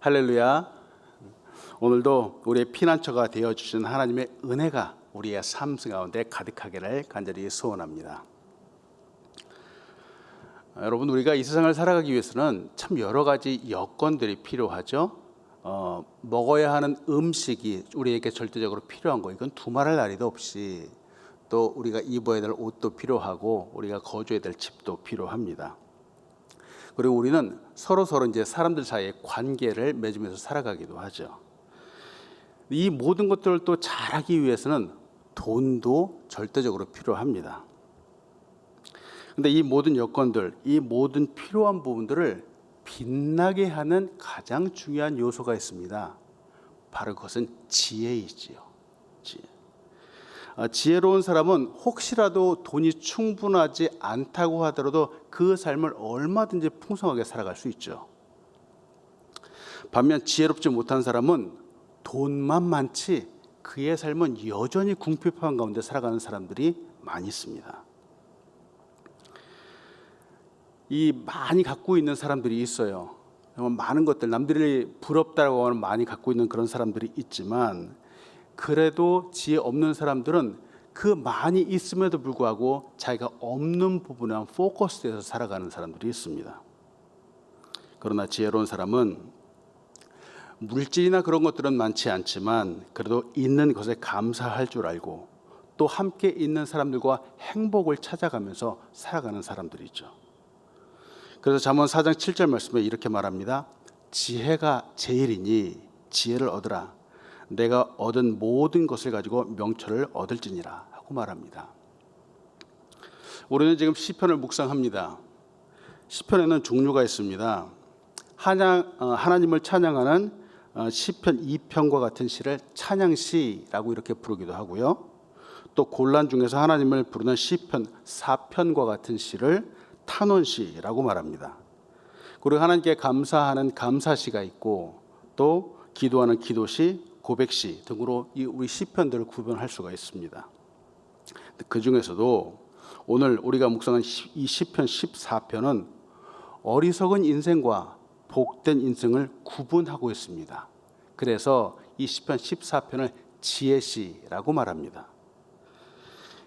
할렐루야. 오늘도 우리의 피난처가 되어주신 하나님의 은혜가 우리의 삶 가운데 가득하기를 간절히 소원합니다. 여러분, 우리가 이 세상을 살아가기 위해서는 참 여러 가지 여건들이 필요하죠. 먹어야 하는 음식이 우리에게 절대적으로 필요한 거, 이건 두말할 나위도 없이, 또 우리가 입어야 될 옷도 필요하고 우리가 거주해야 될 집도 필요합니다. 그리고 우리는 서로 이제 사람들 사이의 관계를 맺으면서 살아가기도 하죠. 이 모든 것들을 또 잘하기 위해서는 돈도 절대적으로 필요합니다. 근데 이 모든 여건들, 이 모든 필요한 부분들을 빛나게 하는 가장 중요한 요소가 있습니다. 바로 그것은 지혜이지요. 지혜. 지혜로운 사람은 혹시라도 돈이 충분하지 않다고 하더라도 그 삶을 얼마든지 풍성하게 살아갈 수 있죠. 반면 지혜롭지 못한 사람은 돈만 많지 그의 삶은 여전히 궁핍한 가운데 살아가는 사람들이 많이 있습니다. 이 많이 갖고 있는 사람들이 있어요. 많은 것들, 남들이 부럽다고 하는 많이 갖고 있는 그런 사람들이 있지만, 그래도 지혜 없는 사람들은 그 많이 있음에도 불구하고 자기가 없는 부분에 포커스돼서 살아가는 사람들이 있습니다. 그러나 지혜로운 사람은 물질이나 그런 것들은 많지 않지만 그래도 있는 것에 감사할 줄 알고 또 함께 있는 사람들과 행복을 찾아가면서 살아가는 사람들이죠. 그래서 잠언 4장 7절 말씀에 이렇게 말합니다. 지혜가 제일이니 지혜를 얻으라. 내가 얻은 모든 것을 가지고 명철을 얻을지니라 하고 말합니다. 우리는 지금 시편을 묵상합니다. 시편에는 종류가 있습니다. 하나님을 찬양하는 시편 2편과 같은 시를 찬양시라고 이렇게 부르기도 하고요. 또 곤란 중에서 하나님을 부르는 시편 4편과 같은 시를 탄원시라고 말합니다. 그리고 하나님께 감사하는 감사시가 있고, 또 기도하는 기도시, 고백시 등으로 우리 시편들을 구분할 수가 있습니다. 그 중에서도 오늘 우리가 묵상한 이 시편 14편은 어리석은 인생과 복된 인생을 구분하고 있습니다. 그래서 이 시편 14편을 지혜시라고 말합니다.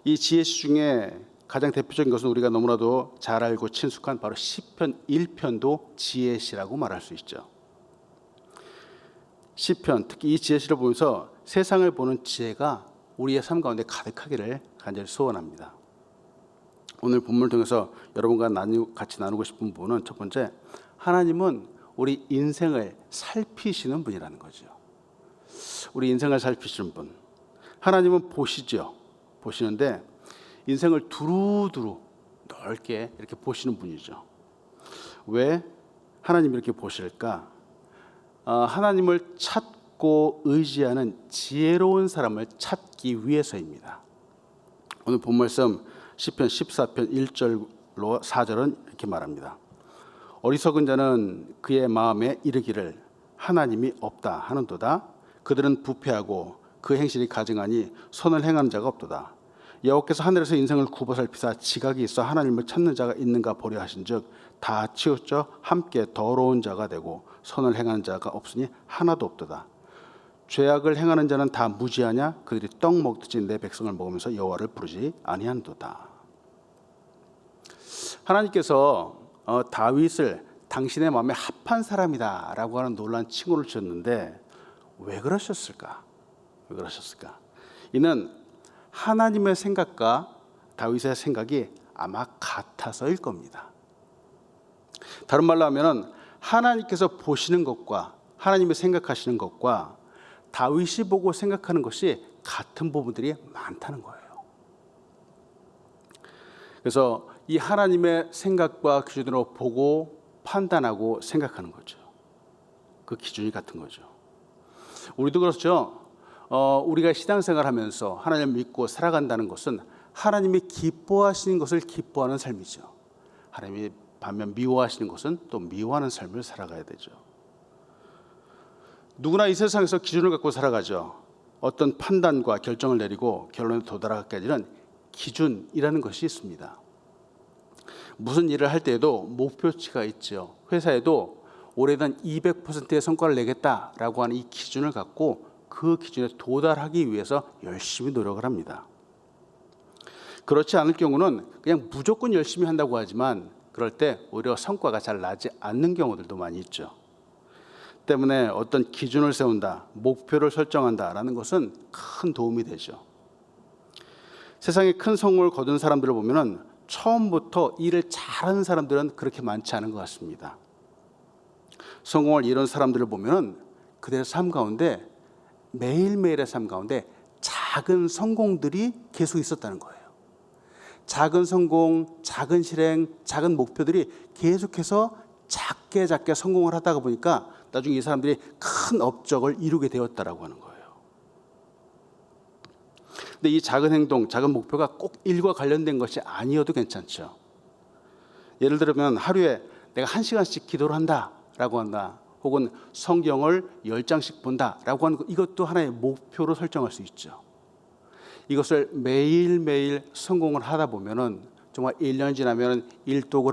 이 지혜시 중에 가장 대표적인 것은 우리가 너무나도 잘 알고 친숙한 바로 시편 1편도 지혜시라고 말할 수 있죠. 시편, 특히 이 지혜시를 보면서 세상을 보는 지혜가 우리의 삶 가운데 가득하기를 간절히 소원합니다. 오늘 본문을 통해서 여러분과 같이 나누고 싶은 부분은, 첫 번째, 하나님은 우리 인생을 살피시는 분이라는 거죠. 우리 인생을 살피시는 분. 하나님은 보시죠. 보시는데 인생을 두루두루 넓게 이렇게 보시는 분이죠. 왜 하나님이 이렇게 보실까? 하나님을 찾고 의지하는 지혜로운 사람을 찾기 위해서입니다. 오늘 본 말씀 시편 14편 1절로 4절은 이렇게 말합니다. 어리석은 자는 그의 마음에 이르기를 하나님이 없다 하는도다. 그들은 부패하고 그 행실이 가증하니 선을 행하는 자가 없도다. 여호와께서 하늘에서 인생을 굽어 살피사 지각이 있어 하나님을 찾는 자가 있는가 보려 하신즉 다 치우쳐 함께 더러운 자가 되고 선을 행하는 자가 없으니 하나도 없도다. 죄악을 행하는 자는 다 무지하냐? 그들이 떡 먹듯이 내 백성을 먹으면서 여호와를 부르지 아니한도다. 하나님께서 다윗을 당신의 마음에 합한 사람이다라고 하는 놀라운 칭호를 주셨는데 왜 그러셨을까? 왜 그러셨을까? 이는 하나님의 생각과 다윗의 생각이 아마 같아서일 겁니다. 다른 말로 하면은 하나님께서 보시는 것과 하나님이 생각하시는 것과 다윗이 보고 생각하는 것이 같은 부분들이 많다는 거예요. 그래서 이 하나님의 생각과 기준으로 보고 판단하고 생각하는 거죠. 그 기준이 같은 거죠. 우리도 그렇죠. 우리가 신앙생활 하면서 하나님을 믿고 살아간다는 것은 하나님이 기뻐하시는 것을 기뻐하는 삶이죠. 하나님이 반면 미워하시는 것은 또 미워하는 삶을 살아가야 되죠. 누구나 이 세상에서 기준을 갖고 살아가죠. 어떤 판단과 결정을 내리고 결론에 도달하기까지는 기준이라는 것이 있습니다. 무슨 일을 할 때에도 목표치가 있죠. 회사에도 올해는 200%의 성과를 내겠다라고 하는 이 기준을 갖고 그 기준에 도달하기 위해서 열심히 노력을 합니다. 그렇지 않을 경우는 그냥 무조건 열심히 한다고 하지만 그럴 때 오히려 성과가 잘 나지 않는 경우들도 많이 있죠. 때문에 어떤 기준을 세운다, 목표를 설정한다라는 것은 큰 도움이 되죠. 세상에 큰 성공을 거둔 사람들을 보면은 처음부터 일을 잘하는 사람들은 그렇게 많지 않은 것 같습니다. 성공을 이룬 사람들을 보면은 그들의 삶 가운데 매일매일의 삶 가운데 작은 성공들이 계속 있었다는 거예요. 작은 성공, 작은 실행, 작은 목표들이 계속해서 작게 성공을 하다가 보니까 나중에 이 사람들이 큰 업적을 이루게 되었다라고 하는 거예요. 근데 이 작은 행동, 작은 목표가 꼭 일과 관련된 것이 아니어도 괜찮죠. 예를 들면 하루에 내가 1시간씩 기도를 한다라고 한다. 혹은 성경을 10장씩 본다라고 하는 것, 이것도 하나의 목표로 설정할 수 있죠. 이것을 매일매일 성공을 하다 보면은 정말 1년 지나면 1독을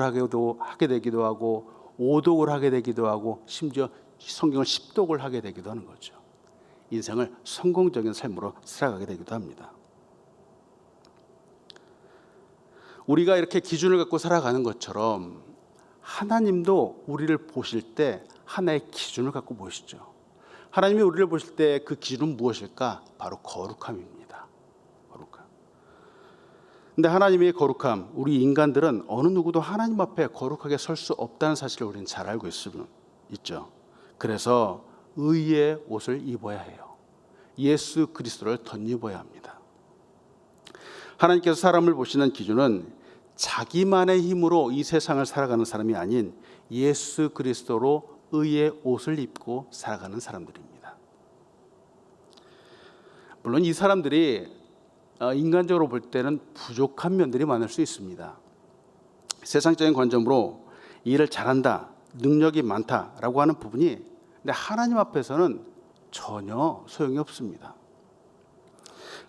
하게 되기도 하고 5독을 하게 되기도 하고 심지어 성경을 10독을 하게 되기도 하는 거죠. 인생을 성공적인 삶으로 살아가게 되기도 합니다. 우리가 이렇게 기준을 갖고 살아가는 것처럼 하나님도 우리를 보실 때 하나의 기준을 갖고 보시죠. 하나님이 우리를 보실 때 그 기준은 무엇일까? 바로 거룩함입니다. 거룩함. 근데 하나님의 거룩함, 우리 인간들은 어느 누구도 하나님 앞에 거룩하게 설 수 없다는 사실을 우리는 잘 알고 있죠. 그래서 의의 옷을 입어야 해요. 예수 그리스도를 덧입어야 합니다. 하나님께서 사람을 보시는 기준은 자기만의 힘으로 이 세상을 살아가는 사람이 아닌 예수 그리스도로 의의 옷을 입고 살아가는 사람들입니다. 물론 이 사람들이 인간적으로 볼 때는 부족한 면들이 많을 수 있습니다. 세상적인 관점으로 일을 잘한다, 능력이 많다라고 하는 부분이 근데 하나님 앞에서는 전혀 소용이 없습니다.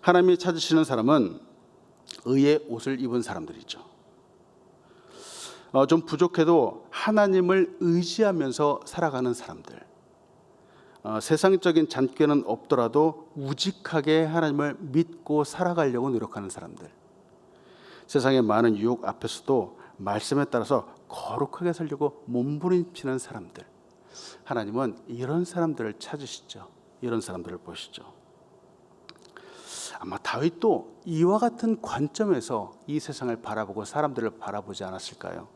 하나님이 찾으시는 사람은 의의 옷을 입은 사람들이죠. 좀 부족해도 하나님을 의지하면서 살아가는 사람들, 세상적인 잔꾀는 없더라도 우직하게 하나님을 믿고 살아가려고 노력하는 사람들, 세상의 많은 유혹 앞에서도 말씀에 따라서 거룩하게 살려고 몸부림치는 사람들, 하나님은 이런 사람들을 찾으시죠. 이런 사람들을 보시죠. 아마 다윗도 이와 같은 관점에서 이 세상을 바라보고 사람들을 바라보지 않았을까요?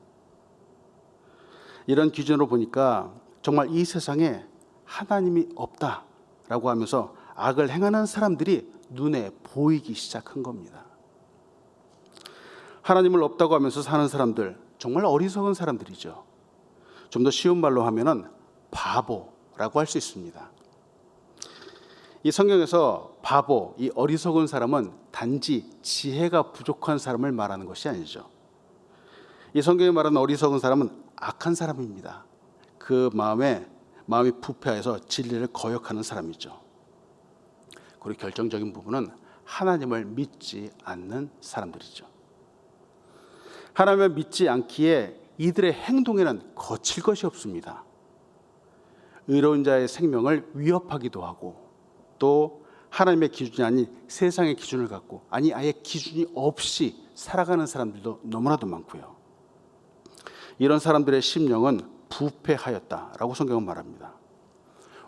이런 기준으로 보니까 정말 이 세상에 하나님이 없다라고 하면서 악을 행하는 사람들이 눈에 보이기 시작한 겁니다. 하나님을 없다고 하면서 사는 사람들, 정말 어리석은 사람들이죠. 좀 더 쉬운 말로 하면은 바보라고 할 수 있습니다. 이 성경에서 바보, 이 어리석은 사람은 단지 지혜가 부족한 사람을 말하는 것이 아니죠. 이 성경에 말하는 어리석은 사람은 악한 사람입니다. 그 마음이 부패해서 진리를 거역하는 사람이죠. 그리고 결정적인 부분은 하나님을 믿지 않는 사람들이죠. 하나님을 믿지 않기에 이들의 행동에는 거칠 것이 없습니다. 의로운 자의 생명을 위협하기도 하고 또 하나님의 기준이 아닌 세상의 기준을 갖고 아예 기준이 없이 살아가는 사람들도 너무나도 많고요. 이런 사람들의 심령은 부패하였다라고 성경은 말합니다.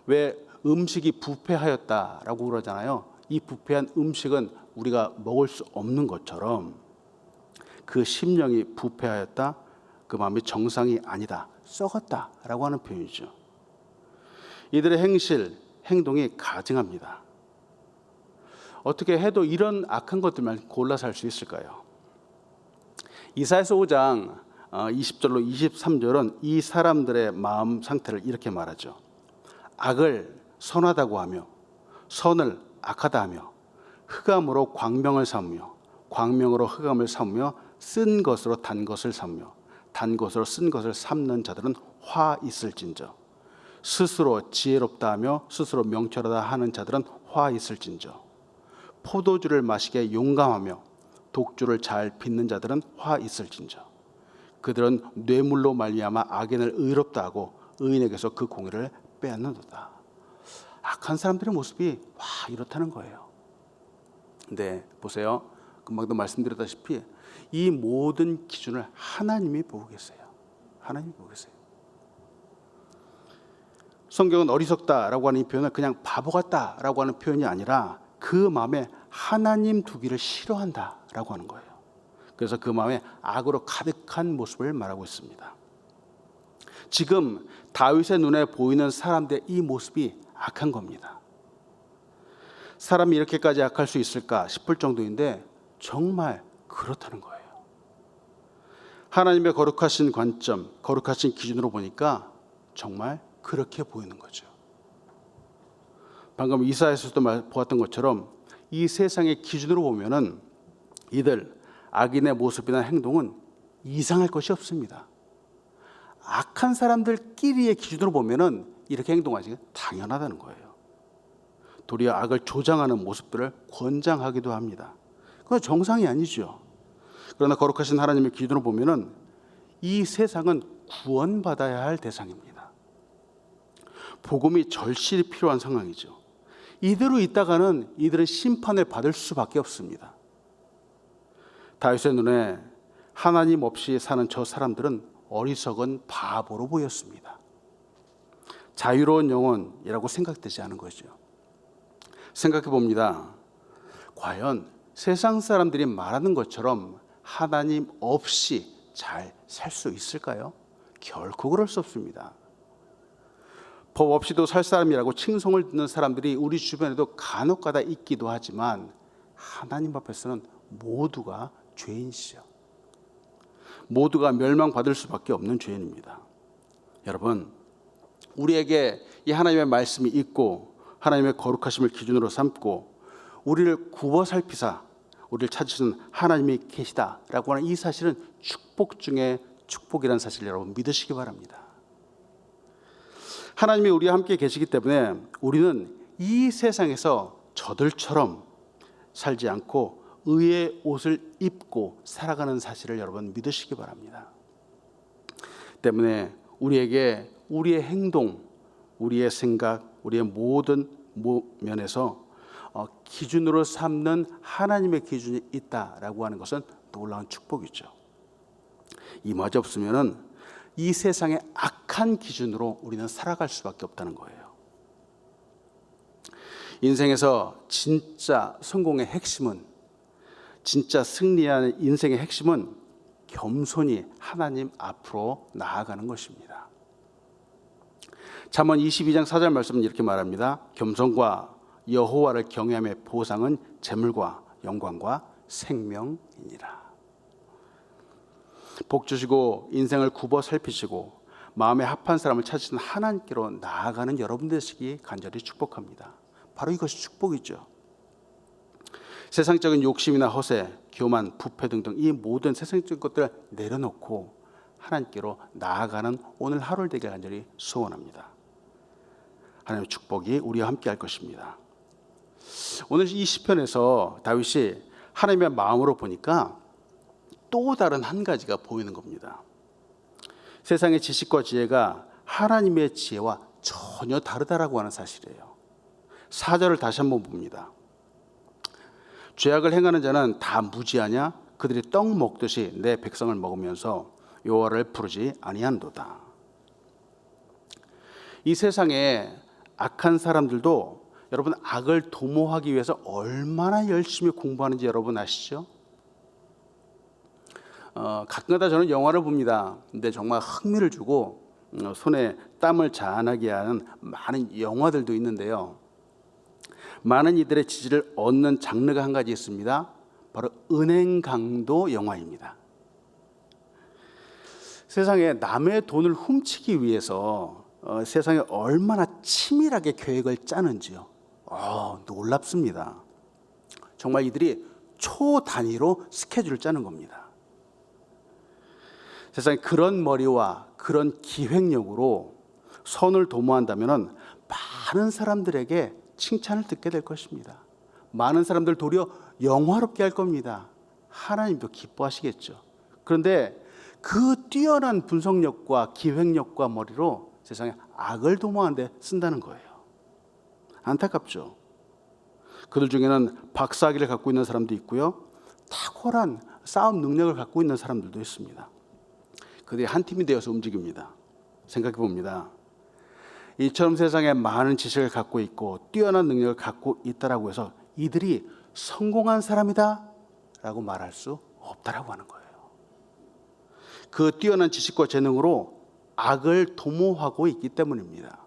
왜 음식이 부패하였다라고 그러잖아요. 이 부패한 음식은 우리가 먹을 수 없는 것처럼 그 심령이 부패하였다, 그 마음이 정상이 아니다, 썩었다라고 하는 표현이죠. 이들의 행동이 가증합니다. 어떻게 해도 이런 악한 것들만 골라 살 수 있을까요? 이사야서 5장 20절로 23절은 이 사람들의 마음 상태를 이렇게 말하죠. 악을 선하다고 하며 선을 악하다 하며 흑암으로 광명을 삼으며 광명으로 흑암을 삼으며 쓴 것으로 단 것을 삼으며 단 것으로 쓴 것을 삼는 자들은 화 있을진저 스스로 지혜롭다 하며 스스로 명철하다 하는 자들은 화 있을진저 포도주를 마시게 용감하며 독주를 잘 빚는 자들은 화 있을진저 그들은 뇌물로 말미암아 악인을 의롭다 하고 의인에게서 그 공의를 빼앗는도다. 악한 사람들의 모습이 이렇다는 거예요. 근데 보세요. 금방도 말씀드렸다시피 이 모든 기준을 하나님이 보고 계세요. 하나님이 보고 계세요. 성경은 어리석다라고 하는 이 표현을 그냥 바보 같다라고 하는 표현이 아니라 그 마음에 하나님 두기를 싫어한다라고 하는 거예요. 그래서 그 마음에 악으로 가득한 모습을 말하고 있습니다. 지금 다윗의 눈에 보이는 사람들의 이 모습이 악한 겁니다. 사람이 이렇게까지 악할 수 있을까 싶을 정도인데 정말 그렇다는 거예요. 하나님의 거룩하신 관점, 거룩하신 기준으로 보니까 정말 그렇게 보이는 거죠. 방금 이사야에서도 보았던 것처럼 이 세상의 기준으로 보면은 이들 악인의 모습이나 행동은 이상할 것이 없습니다. 악한 사람들끼리의 기준으로 보면은 이렇게 행동하기 당연하다는 거예요. 도리어 악을 조장하는 모습들을 권장하기도 합니다. 그건 정상이 아니죠. 그러나 거룩하신 하나님의 기준으로 보면은 이 세상은 구원받아야 할 대상입니다. 복음이 절실히 필요한 상황이죠. 이대로 있다가는 이들은 심판을 받을 수밖에 없습니다. 다윗의 눈에 하나님 없이 사는 저 사람들은 어리석은 바보로 보였습니다. 자유로운 영혼이라고 생각되지 않은 거죠. 생각해 봅니다. 과연 세상 사람들이 말하는 것처럼 하나님 없이 잘 살 수 있을까요? 결코 그럴 수 없습니다. 법 없이도 살 사람이라고 칭송을 듣는 사람들이 우리 주변에도 간혹가다 있기도 하지만 하나님 앞에서는 모두가 죄인이시죠. 모두가 멸망받을 수밖에 없는 죄인입니다. 여러분, 우리에게 이 하나님의 말씀이 있고 하나님의 거룩하심을 기준으로 삼고 우리를 굽어 살피사 우리를 찾으시는 하나님이 계시다라고 하는 이 사실은 축복 중에 축복이라는 사실을 여러분 믿으시기 바랍니다. 하나님이 우리와 함께 계시기 때문에 우리는 이 세상에서 저들처럼 살지 않고 의의 옷을 입고 살아가는 사실을 여러분 믿으시기 바랍니다. 때문에 우리에게 우리의 행동, 우리의 생각, 우리의 모든 면에서 기준으로 삼는 하나님의 기준이 있다라고 하는 것은 놀라운 축복이죠. 이마저 없으면은 이 세상의 악한 기준으로 우리는 살아갈 수밖에 없다는 거예요. 인생에서 진짜 성공의 핵심은, 진짜 승리하는 인생의 핵심은 겸손히 하나님 앞으로 나아가는 것입니다. 잠언 22장 4절 말씀은 이렇게 말합니다. 겸손과 여호와를 경외함의 보상은 재물과 영광과 생명이니라. 복 주시고 인생을 굽어 살피시고 마음에 합한 사람을 찾으시는 하나님께로 나아가는 여러분 되시기 간절히 축복합니다. 바로 이것이 축복이죠. 세상적인 욕심이나 허세, 교만, 부패 등등 이 모든 세상적인 것들을 내려놓고 하나님께로 나아가는 오늘 하루를 되게 간절히 소원합니다. 하나님의 축복이 우리와 함께 할 것입니다. 오늘 이 시편에서 다윗이 하나님의 마음으로 보니까 또 다른 한 가지가 보이는 겁니다. 세상의 지식과 지혜가 하나님의 지혜와 전혀 다르다라고 하는 사실이에요. 4절을 다시 한번 봅니다. 죄악을 행하는 자는 다 무지하냐? 그들이 떡 먹듯이 내 백성을 먹으면서 여호와를 부르지 아니한도다. 이 세상에 악한 사람들도 여러분 악을 도모하기 위해서 얼마나 열심히 공부하는지 여러분 아시죠? 가끔가다 저는 영화를 봅니다. 근데 정말 흥미를 주고 손에 땀을 잔하게 하는 많은 영화들도 있는데요. 많은 이들의 지지를 얻는 장르가 한 가지 있습니다. 바로 은행강도 영화입니다. 세상에 남의 돈을 훔치기 위해서 세상에 얼마나 치밀하게 계획을 짜는지요. 놀랍습니다. 정말 이들이 초 단위로 스케줄을 짜는 겁니다. 세상에 그런 머리와 그런 기획력으로 선을 도모한다면 많은 사람들에게 칭찬을 듣게 될 것입니다. 많은 사람들 도리어 영화롭게 할 겁니다. 하나님도 기뻐하시겠죠. 그런데 그 뛰어난 분석력과 기획력과 머리로 세상에 악을 도모하는 데 쓴다는 거예요. 안타깝죠. 그들 중에는 박사학위를 갖고 있는 사람도 있고요. 탁월한 싸움 능력을 갖고 있는 사람들도 있습니다. 그들이 한 팀이 되어서 움직입니다. 생각해 봅니다. 이처럼 세상에 많은 지식을 갖고 있고 뛰어난 능력을 갖고 있다라고 해서 이들이 성공한 사람이다 라고 말할 수 없다라고 하는 거예요. 그 뛰어난 지식과 재능으로 악을 도모하고 있기 때문입니다.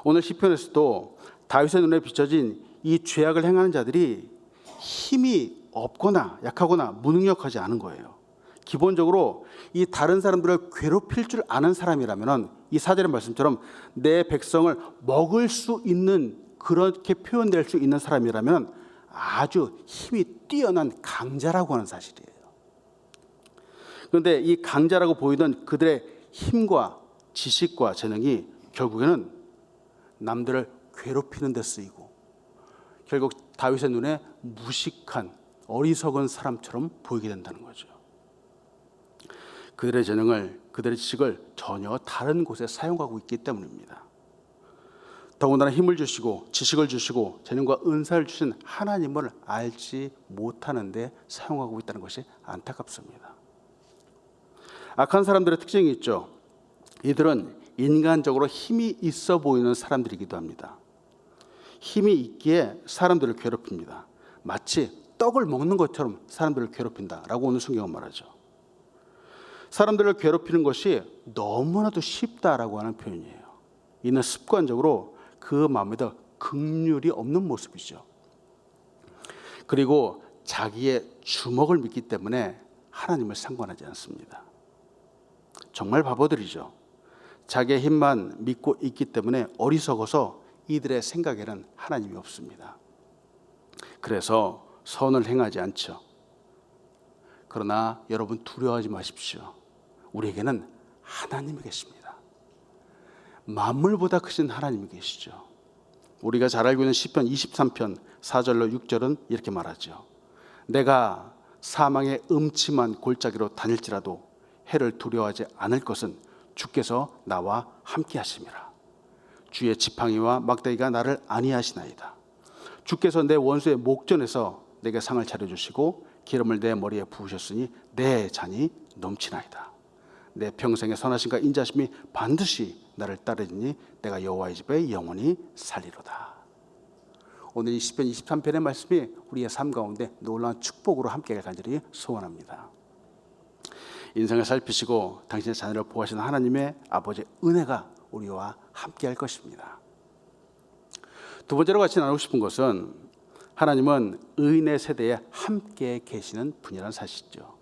오늘 시편에서도 다윗의 눈에 비춰진 이 죄악을 행하는 자들이 힘이 없거나 약하거나 무능력하지 않은 거예요. 기본적으로 이 다른 사람들을 괴롭힐 줄 아는 사람이라면 이 사절의 말씀처럼 내 백성을 먹을 수 있는, 그렇게 표현될 수 있는 사람이라면 아주 힘이 뛰어난 강자라고 하는 사실이에요. 그런데 이 강자라고 보이던 그들의 힘과 지식과 재능이 결국에는 남들을 괴롭히는 데 쓰이고 결국 다윗의 눈에 무식한 어리석은 사람처럼 보이게 된다는 거죠. 그들의 재능을, 그들의 지식을 전혀 다른 곳에 사용하고 있기 때문입니다. 더군다나 힘을 주시고 지식을 주시고 재능과 은사를 주신 하나님을 알지 못하는 데 사용하고 있다는 것이 안타깝습니다. 악한 사람들의 특징이 있죠. 이들은 인간적으로 힘이 있어 보이는 사람들이기도 합니다. 힘이 있기에 사람들을 괴롭힙니다. 마치 떡을 먹는 것처럼 사람들을 괴롭힌다라고 오늘 성경은 말하죠. 사람들을 괴롭히는 것이 너무나도 쉽다라고 하는 표현이에요. 이는 습관적으로 그 마음에도 긍휼이 없는 모습이죠. 그리고 자기의 주먹을 믿기 때문에 하나님을 상관하지 않습니다. 정말 바보들이죠. 자기의 힘만 믿고 있기 때문에 어리석어서 이들의 생각에는 하나님이 없습니다. 그래서 선을 행하지 않죠. 그러나 여러분 두려워하지 마십시오. 우리에게는 하나님이 계십니다. 만물보다 크신 하나님이 계시죠. 우리가 잘 알고 있는 시편 23편 4절로 6절은 이렇게 말하죠. 내가 사망의 음침한 골짜기로 다닐지라도 해를 두려워하지 않을 것은 주께서 나와 함께 하심이라. 주의 지팡이와 막대기가 나를 안위하시나이다. 주께서 내 원수의 목전에서 내게 상을 차려주시고 기름을 내 머리에 부으셨으니 내 잔이 넘치나이다. 내 평생의 선하심과 인자심이 반드시 나를 따르니 내가 여호와의 집에 영원히 살리로다. 오늘 이 시편 23편의 말씀이 우리의 삶 가운데 놀라운 축복으로 함께 간절히 소원합니다. 인생을 살피시고 당신의 자녀를 보호하시는 하나님의 아버지의 은혜가 우리와 함께 할 것입니다. 두 번째로 같이 나누고 싶은 것은 하나님은 의인의 세대에 함께 계시는 분이라는 사실이죠.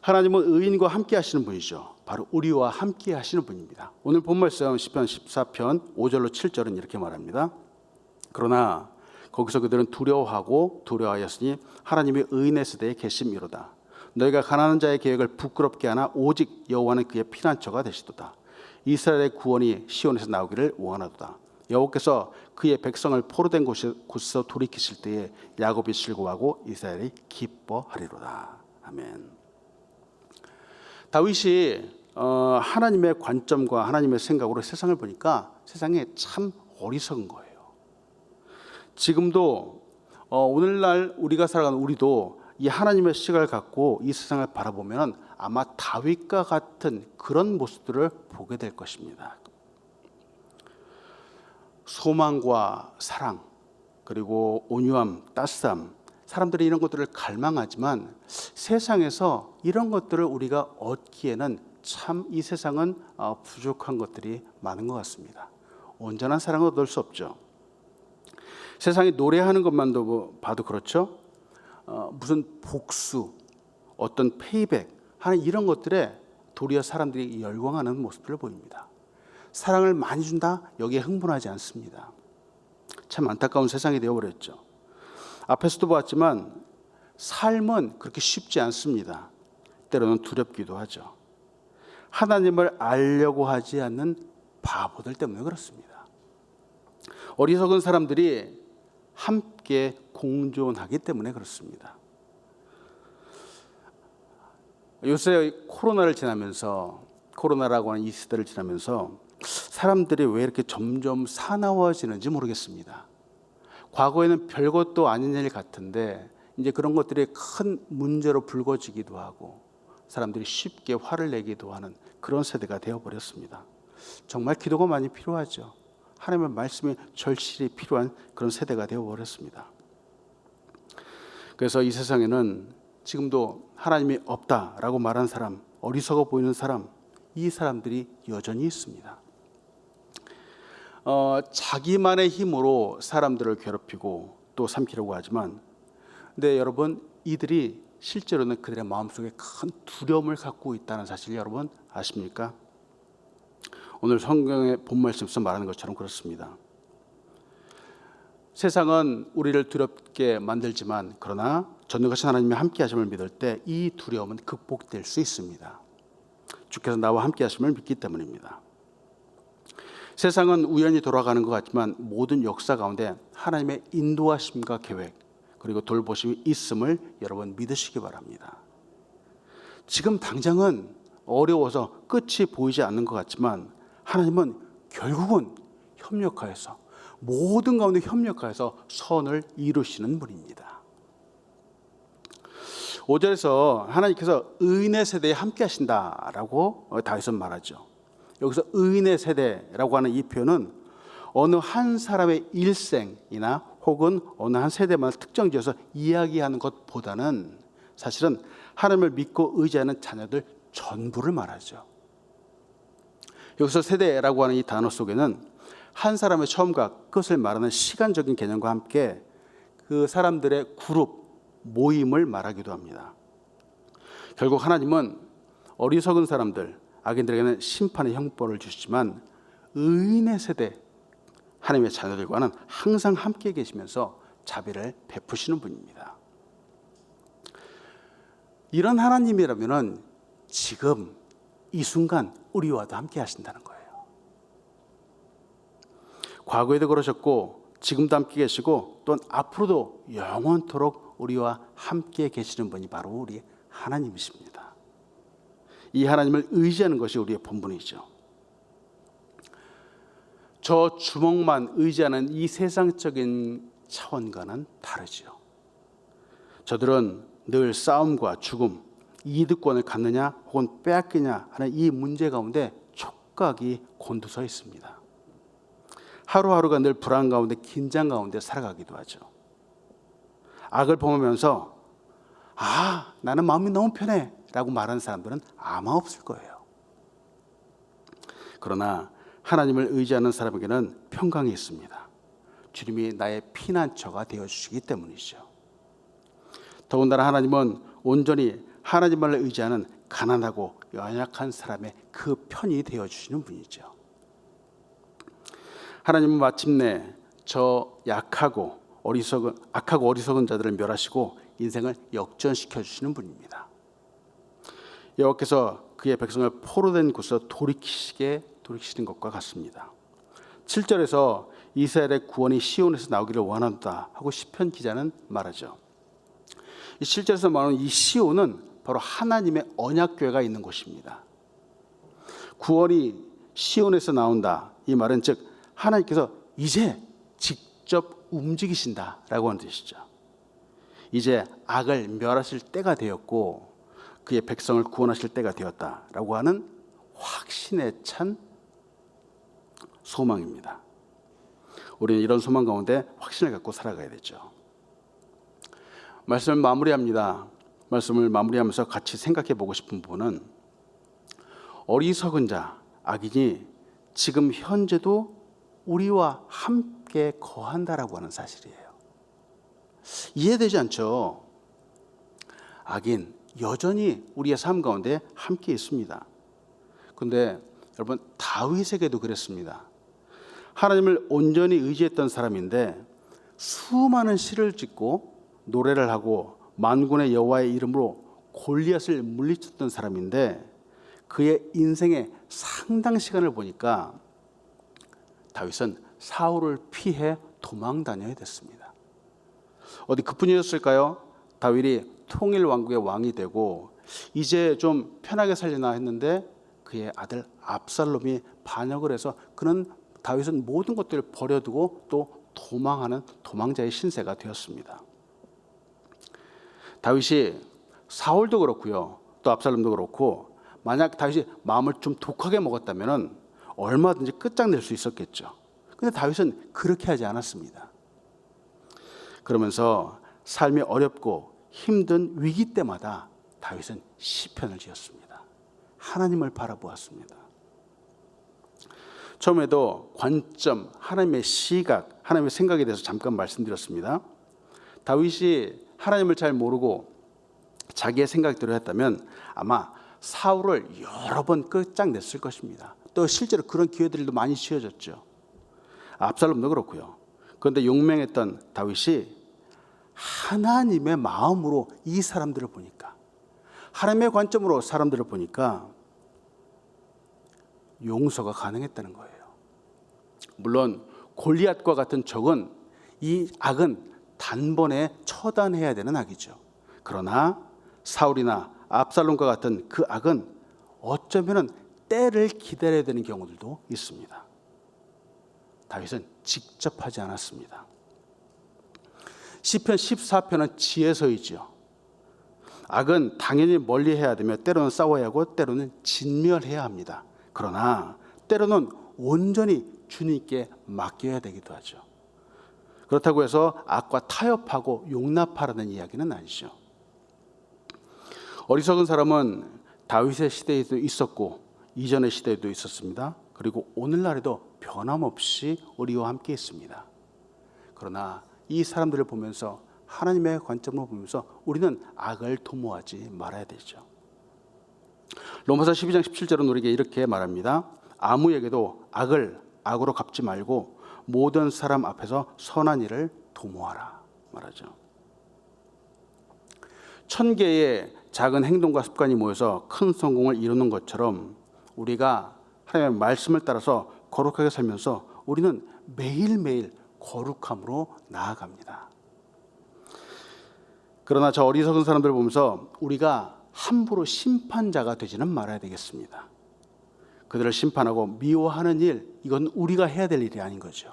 하나님은 의인과 함께 하시는 분이죠. 바로 우리와 함께 하시는 분입니다. 오늘 본 말씀 시편 14편 5절로 7절은 이렇게 말합니다. 그러나 거기서 그들은 두려워하였으니 하나님이 의인의 세대에 계심이로다. 너희가 가난한 자의 계획을 부끄럽게 하나 오직 여호와는 그의 피난처가 되시도다. 이스라엘의 구원이 시온에서 나오기를 원하도다. 여호와께서 그의 백성을 포로된 곳에서 돌이키실 때에 야곱이 즐거워하고 이스라엘이 기뻐하리로다. 아멘. 다윗이 하나님의 관점과 하나님의 생각으로 세상을 보니까 세상에 참 어리석은 거예요. 지금도 오늘날 우리가 살아가는 우리도 이 하나님의 시각을 갖고 이 세상을 바라보면 아마 다윗과 같은 그런 모습들을 보게 될 것입니다. 소망과 사랑, 그리고 온유함, 따스함, 사람들이 이런 것들을 갈망하지만 세상에서 이런 것들을 우리가 얻기에는 참 이 세상은 부족한 것들이 많은 것 같습니다. 온전한 사랑을 얻을 수 없죠. 세상이 노래하는 것만도 봐도 그렇죠. 무슨 복수, 어떤 페이백 하는 이런 것들에 도리어 사람들이 열광하는 모습들을 보입니다. 사랑을 많이 준다? 여기에 흥분하지 않습니다. 참 안타까운 세상이 되어버렸죠. 앞에서도 보았지만 삶은 그렇게 쉽지 않습니다. 때로는 두렵기도 하죠. 하나님을 알려고 하지 않는 바보들 때문에 그렇습니다. 어리석은 사람들이 함께 공존하기 때문에 그렇습니다. 요새 코로나를 지나면서 코로나라고 하는 이 시대를 지나면서 사람들이 왜 이렇게 점점 사나워지는지 모르겠습니다. 과거에는 별것도 아닌 일 같은데 이제 그런 것들이 큰 문제로 불거지기도 하고 사람들이 쉽게 화를 내기도 하는 그런 세대가 되어버렸습니다. 정말 기도가 많이 필요하죠. 하나님의 말씀이 절실히 필요한 그런 세대가 되어버렸습니다. 그래서 이 세상에는 지금도 하나님이 없다라고 말하는 사람, 어리석어 보이는 사람, 이 사람들이 여전히 있습니다. 자기만의 힘으로 사람들을 괴롭히고 또 삼키려고 하지만, 근데 여러분, 이들이 실제로는 그들의 마음속에 큰 두려움을 갖고 있다는 사실 여러분 아십니까? 오늘 성경의 본 말씀에서 말하는 것처럼 그렇습니다. 세상은 우리를 두렵게 만들지만 그러나 전능하신 하나님이 함께 하심을 믿을 때 이 두려움은 극복될 수 있습니다. 주께서 나와 함께 하심을 믿기 때문입니다. 세상은 우연히 돌아가는 것 같지만 모든 역사 가운데 하나님의 인도하심과 계획 그리고 돌보심이 있음을 여러분 믿으시기 바랍니다. 지금 당장은 어려워서 끝이 보이지 않는 것 같지만 하나님은 결국은 협력하여서 모든 가운데 협력하여서 선을 이루시는 분입니다. 5절에서 하나님께서 의인의 세대에 함께 하신다라고 다윗은 말하죠. 여기서 의인의 세대라고 하는 이 표현은 어느 한 사람의 일생이나 혹은 어느 한 세대만 특정지어서 이야기하는 것보다는 사실은 하나님을 믿고 의지하는 자녀들 전부를 말하죠. 여기서 세대라고 하는 이 단어 속에는 한 사람의 처음과 끝을 말하는 시간적인 개념과 함께 그 사람들의 그룹, 모임을 말하기도 합니다. 결국 하나님은 어리석은 사람들, 악인들에게는 심판의 형벌을 주시지만 의인의 세대, 하나님의 자녀들과는 항상 함께 계시면서 자비를 베푸시는 분입니다. 이런 하나님이라면 지금 이 순간 우리와도 함께 하신다는 거예요. 과거에도 그러셨고 지금도 함께 계시고 또 앞으로도 영원토록 우리와 함께 계시는 분이 바로 우리 하나님이십니다. 이 하나님을 의지하는 것이 우리의 본분이죠. 저 주먹만 의지하는 이 세상적인 차원과는 다르죠. 저들은 늘 싸움과 죽음, 이득권을 갖느냐 혹은 빼앗기냐 하는 이 문제 가운데 촉각이 곤두서 있습니다. 하루하루가 늘 불안 가운데 긴장 가운데 살아가기도 하죠. 악을 범하면서 나는 마음이 너무 편해 라고 말하는 사람들은 아마 없을 거예요. 그러나 하나님을 의지하는 사람에게는 평강이 있습니다. 주님이 나의 피난처가 되어주시기 때문이죠. 더군다나 하나님은 온전히 하나님만을 의지하는 가난하고 연약한 사람의 그 편이 되어주시는 분이죠. 하나님은 마침내 저 악하고 어리석은 자들을 멸하시고 인생을 역전시켜 주시는 분입니다. 여호와께서 그의 백성을 포로된 곳에서 돌이키시는 것과 같습니다. 7절에서 이스라엘의 구원이 시온에서 나오기를 원한다 하고 시편 기자는 말하죠. 이 7절에서 말하는 이 시온은 바로 하나님의 언약궤가 있는 곳입니다. 구원이 시온에서 나온다. 이 말은 즉 하나님께서 이제 직접 움직이신다라고 하는 뜻이죠. 이제 악을 멸하실 때가 되었고 그의 백성을 구원하실 때가 되었다라고 하는 확신에 찬 소망입니다. 우리는 이런 소망 가운데 확신을 갖고 살아가야 되죠. 말씀을 마무리합니다. 말씀을 마무리하면서 같이 생각해 보고 싶은 부분은 어리석은 자, 악인이 지금 현재도 우리와 함께 거한다라고 하는 사실이에요. 이해되지 않죠? 악인 여전히 우리의 삶 가운데 함께 있습니다. 그런데 여러분 다윗에게도 그랬습니다. 하나님을 온전히 의지했던 사람인데 수많은 시를 짓고 노래를 하고 만군의 여호와의 이름으로 골리앗을 물리쳤던 사람인데 그의 인생의 상당 시간을 보니까 다윗은 사울을 피해 도망 다녀야 됐습니다. 어디 그뿐이었을까요? 다윗이 통일 왕국의 왕이 되고 이제 좀 편하게 살려나 했는데 그의 아들 압살롬이 반역을 해서 그는 다윗은 모든 것들을 버려두고 또 도망하는 도망자의 신세가 되었습니다. 다윗이 사울도 그렇고요, 또 압살롬도 그렇고 만약 다윗이 마음을 좀 독하게 먹었다면 얼마든지 끝장낼 수 있었겠죠. 근데 다윗은 그렇게 하지 않았습니다. 그러면서 삶이 어렵고 힘든 위기 때마다 다윗은 시편을 지었습니다. 하나님을 바라보았습니다. 처음에도 관점, 하나님의 시각, 하나님의 생각에 대해서 잠깐 말씀드렸습니다. 다윗이 하나님을 잘 모르고 자기의 생각대로 했다면 아마 사울을 여러 번 끝장냈을 것입니다. 또 실제로 그런 기회들도 많이 주어졌죠. 압살롬도 그렇고요. 그런데 용맹했던 다윗이 하나님의 마음으로 이 사람들을 보니까, 하나님의 관점으로 사람들을 보니까 용서가 가능했다는 거예요. 물론 골리앗과 같은 적은, 이 악은 단번에 처단해야 되는 악이죠. 그러나 사울이나 압살롬과 같은 그 악은 어쩌면 때를 기다려야 되는 경우들도 있습니다. 다윗은 직접 하지 않았습니다. 시편 14편은 지혜서이죠. 악은 당연히 멀리해야 되며 때로는 싸워야 하고 때로는 진멸해야 합니다. 그러나 때로는 온전히 주님께 맡겨야 되기도 하죠. 그렇다고 해서 악과 타협하고 용납하라는 이야기는 아니죠. 어리석은 사람은 다윗의 시대에도 있었고 이전의 시대에도 있었습니다. 그리고 오늘날에도 변함없이 우리와 함께 있습니다. 그러나 이 사람들을 보면서, 하나님의 관점으로 보면서 우리는 악을 도모하지 말아야 되죠. 로마서 12장 17절은 우리에게 이렇게 말합니다. 아무에게도 악을 악으로 갚지 말고 모든 사람 앞에서 선한 일을 도모하라 말하죠. 1000개의 작은 행동과 습관이 모여서 큰 성공을 이루는 것처럼 우리가 하나님의 말씀을 따라서 거룩하게 살면서 우리는 매일매일 거룩함으로 나아갑니다. 그러나 저 어리석은 사람들을 보면서 우리가 함부로 심판자가 되지는 말아야 되겠습니다. 그들을 심판하고 미워하는 일, 이건 우리가 해야 될 일이 아닌 거죠.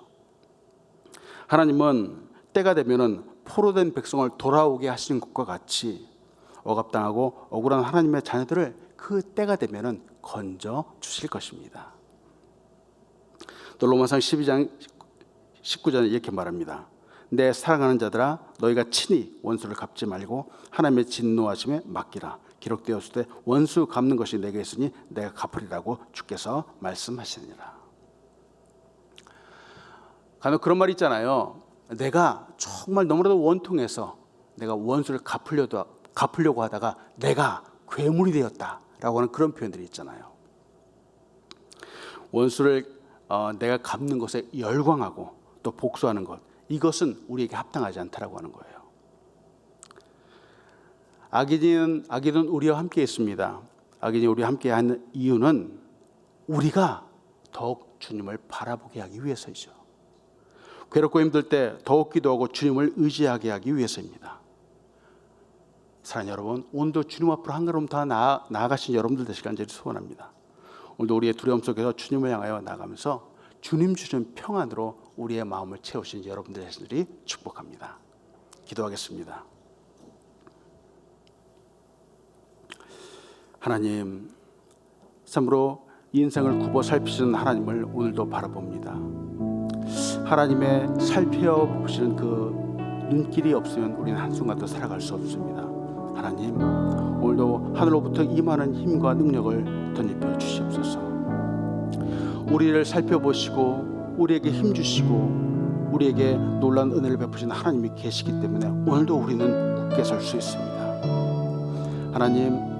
하나님은 때가 되면은 포로된 백성을 돌아오게 하시는 것과 같이 억압당하고 억울한 하나님의 자녀들을 그 때가 되면은 건져 주실 것입니다. 또 로마서 12장 19절에 이렇게 말합니다. 내 사랑하는 자들아, 너희가 친히 원수를 갚지 말고 하나님의 진노하심에 맡기라. 기록되었을 때 원수 갚는 것이 내게 있으니 내가 갚으리라고 주께서 말씀하시니라. 간혹 그런 말이 있잖아요. 내가 정말 너무나도 원통해서 내가 원수를 갚으려고 하다가 내가 괴물이 되었다라고 하는 그런 표현들이 있잖아요. 원수를 내가 갚는 것에 열광하고 또 복수하는 것, 이것은 우리에게 합당하지 않다라고 하는 거예요. 악인은 우리와 함께 있습니다. 악인이 우리와 함께 하는 이유는 우리가 더욱 주님을 바라보게 하기 위해서이죠. 괴롭고 힘들 때 더욱 기도하고 주님을 의지하게 하기 위해서입니다. 사랑하는 여러분, 오늘도 주님 앞으로 한 걸음 더 나아가신 여러분들 되시길 간절히 소원합니다. 오늘도 우리의 두려움 속에서 주님을 향하여 나가면서 주님 주신 평안으로 우리의 마음을 채우신 여러분들 되시기를 축복합니다. 기도하겠습니다. 하나님, 참으로 인생을 굽어 살피시는 하나님을 오늘도 바라봅니다. 하나님의 살펴보시는 그 눈길이 없으면 우리는 한순간도 살아갈 수 없습니다. 하나님, 오늘도 하늘로부터 임하는 힘과 능력을 덧입혀 주시옵소서. 우리를 살펴보시고 우리에게 힘 주시고 우리에게 놀라운 은혜를 베푸신 하나님이 계시기 때문에 오늘도 우리는 굳게 설 수 있습니다. 하나님,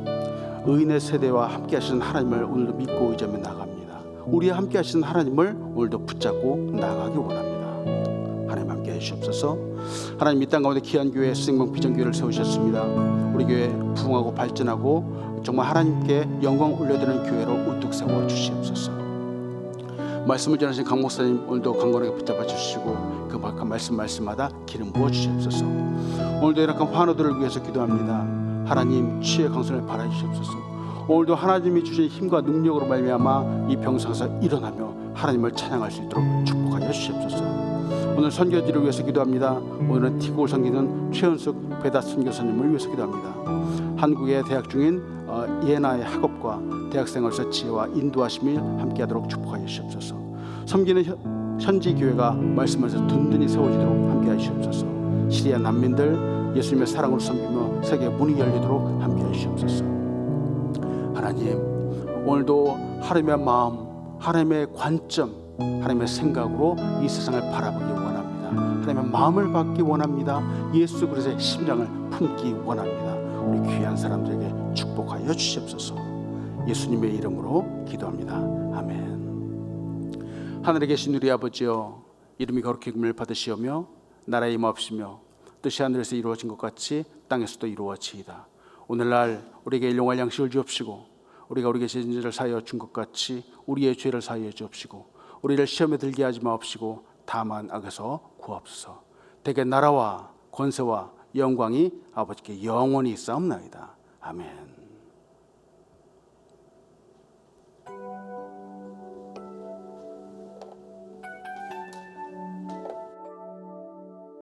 의인의 세대와 함께 하시는 하나님을 오늘도 믿고 의지하며 나갑니다. 우리와 함께 하시는 하나님을 오늘도 붙잡고 나가기 원합니다. 하나님 함께 해주시옵소서. 하나님, 이 땅 가운데 귀한 교회 생명 비전교회를 세우셨습니다. 우리 교회 부흥하고 발전하고 정말 하나님께 영광 올려드리는 교회로 우뚝 세워 주시옵소서. 말씀을 전하신 강 목사님 오늘도 강건하게 붙잡아 주시고 그 말씀마다 기름 부어 주시옵소서. 오늘도 이렇게 환우들을 위해서 기도합니다. 하나님, 치유의 강선을 바라주시옵소서. 오늘도 하나님이 주신 힘과 능력으로 말미암아 이 병상에서 일어나며 하나님을 찬양할 수 있도록 축복하여 주시옵소서. 오늘 선교지를 위해서 기도합니다. 오늘은 티고를 섬기는 최은숙 배다 선교사님을 위해서 기도합니다. 한국에 대학 중인 예나의 학업과 대학생활에서 지혜와 인도하심을 함께하도록 축복하여 주시옵소서. 섬기는 현지 교회가 말씀에서 든든히 세워지도록 함께하여 주시옵소서. 시리아 난민들 예수님의 사랑으로 섬기며 세계 문이 열리도록 함께하여 주시옵소서. 하나님, 오늘도 하나님의 마음, 하나님의 관점, 하나님의 생각으로 이 세상을 바라보기 원합니다. 하나님의 마음을 받기 원합니다. 예수 그리스도의 심장을 품기 원합니다. 우리 귀한 사람들에게 축복하여 주시옵소서. 예수님의 이름으로 기도합니다. 아멘. 하늘에 계신 우리 아버지여, 이름이 거룩히 여김을 받으시오며 나라의 임하옵시며 뜻이 하늘에서 이루어진 것 같이 땅에서도 이루어지이다. 오늘날 우리에게 일용할 양식을 주옵시고 우리가 우리에게 죄진 자를 사하여 준 것 같이 우리의 죄를 사하여 주옵시고 우리를 시험에 들게 하지 마옵시고 다만 악에서 구하옵소서. 대개 나라와 권세와 영광이 아버지께 영원히 있사옵나이다. 아멘.